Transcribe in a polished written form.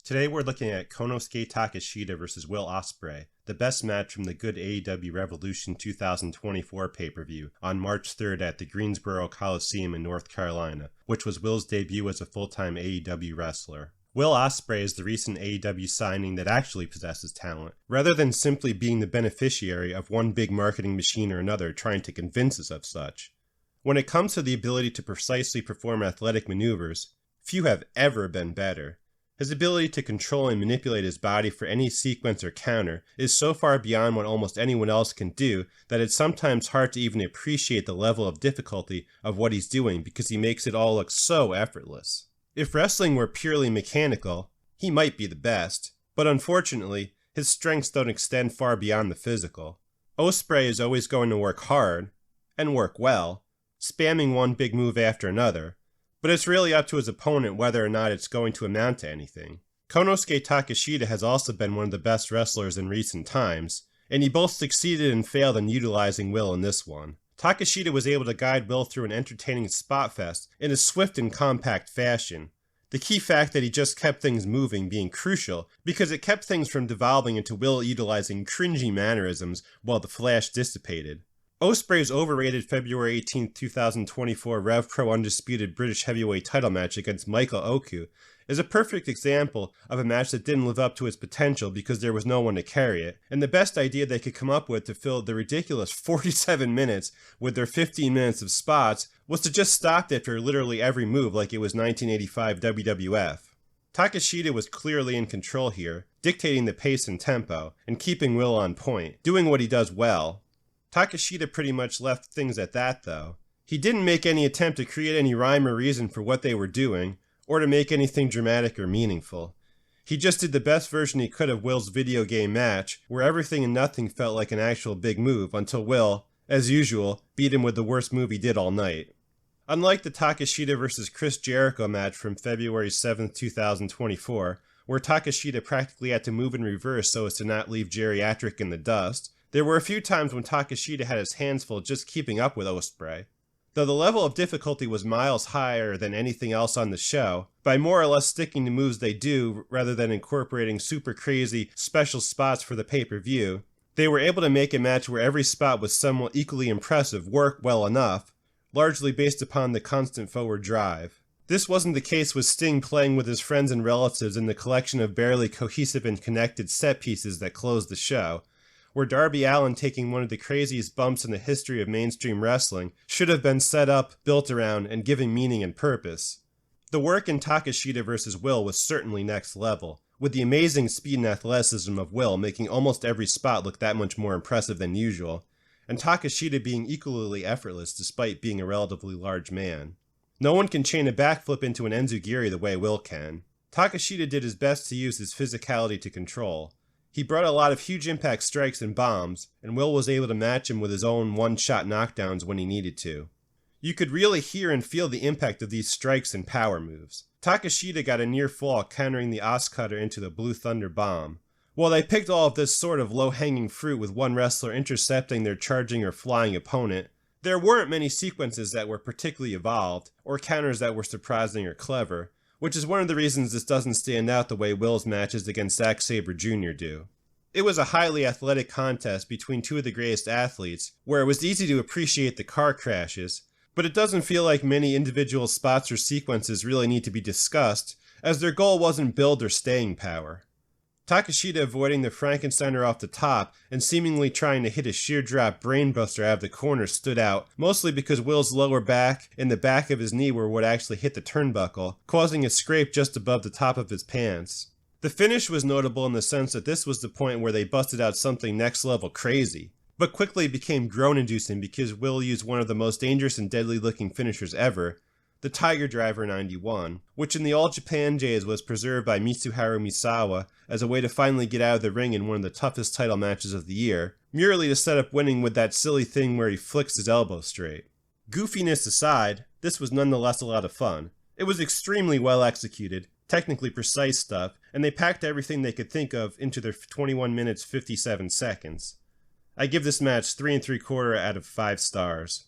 Today we're looking at Konosuke Takeshita vs. Will Ospreay, the best match from the good AEW Revolution 2024 pay-per-view on March 3rd at the Greensboro Coliseum in North Carolina, which was Will's debut as a full-time AEW wrestler. Will Ospreay is the recent AEW signing that actually possesses talent, rather than simply being the beneficiary of one big marketing machine or another trying to convince us of such. When it comes to the ability to precisely perform athletic maneuvers, few have ever been better. His ability to control and manipulate his body for any sequence or counter is so far beyond what almost anyone else can do that it's sometimes hard to even appreciate the level of difficulty of what he's doing because he makes it all look so effortless. If wrestling were purely mechanical, he might be the best, but unfortunately, his strengths don't extend far beyond the physical. Ospreay is always going to work hard, and work well, spamming one big move after another, but it's really up to his opponent whether or not it's going to amount to anything. Konosuke Takeshita has also been one of the best wrestlers in recent times, and he both succeeded and failed in utilizing Will in this one. Takeshita was able to guide Will through an entertaining spot fest in a swift and compact fashion. The key fact that he just kept things moving being crucial because it kept things from devolving into Will utilizing cringy mannerisms while the flash dissipated. Ospreay's overrated February 18, 2024 Rev Pro Undisputed British Heavyweight title match against Michael Oku is a perfect example of a match that didn't live up to its potential because there was no one to carry it, and the best idea they could come up with to fill the ridiculous 47 minutes with their 15 minutes of spots was to just stop after literally every move like it was 1985 WWF. Takeshita was clearly in control here, dictating the pace and tempo, and keeping Will on point, doing what he does well. Takeshita pretty much left things at that though. He didn't make any attempt to create any rhyme or reason for what they were doing, or to make anything dramatic or meaningful. He just did the best version he could of Will's video game match, where everything and nothing felt like an actual big move until Will, as usual, beat him with the worst move he did all night. Unlike the Takeshita vs. Chris Jericho match from February 7, 2024, where Takeshita practically had to move in reverse so as to not leave geriatric in the dust, there were a few times when Takeshita had his hands full just keeping up with Ospreay. Though the level of difficulty was miles higher than anything else on the show, by more or less sticking to moves they do rather than incorporating super crazy special spots for the pay-per-view, they were able to make a match where every spot was somewhat equally impressive work well enough, largely based upon the constant forward drive. This wasn't the case with Sting playing with his friends and relatives in the collection of barely cohesive and connected set pieces that closed the show, where Darby Allin taking one of the craziest bumps in the history of mainstream wrestling should have been set up, built around, and given meaning and purpose. The work in Takeshita vs. Will was certainly next level, with the amazing speed and athleticism of Will making almost every spot look that much more impressive than usual, and Takeshita being equally effortless despite being a relatively large man. No one can chain a backflip into an enziguri the way Will can. Takeshita did his best to use his physicality to control. He brought a lot of huge impact strikes and bombs, and Will was able to match him with his own one-shot knockdowns when he needed to. You could really hear and feel the impact of these strikes and power moves. Takeshita got a near fall countering the Oscutter into the Blue Thunder Bomb. While they picked all of this sort of low-hanging fruit with one wrestler intercepting their charging or flying opponent, there weren't many sequences that were particularly evolved, or counters that were surprising or clever, which is one of the reasons this doesn't stand out the way Will's matches against Zack Sabre Jr. do. It was a highly athletic contest between two of the greatest athletes, where it was easy to appreciate the car crashes, but it doesn't feel like many individual spots or sequences really need to be discussed, as their goal wasn't build or staying power. Takeshita avoiding the Frankensteiner off the top and seemingly trying to hit a sheer drop brainbuster out of the corner stood out, mostly because Will's lower back and the back of his knee were what actually hit the turnbuckle, causing a scrape just above the top of his pants. The finish was notable in the sense that this was the point where they busted out something next level crazy, but quickly became groan-inducing because Will used one of the most dangerous and deadly looking finishers ever, the Tiger Driver 91, which in the All Japan days was preserved by Mitsuharu Misawa as a way to finally get out of the ring in one of the toughest title matches of the year, merely to set up winning with that silly thing where he flicks his elbow straight. Goofiness aside, this was nonetheless a lot of fun. It was extremely well executed, technically precise stuff, and they packed everything they could think of into their 21 minutes 57 seconds. I give this match 3 3/4 out of 5 stars.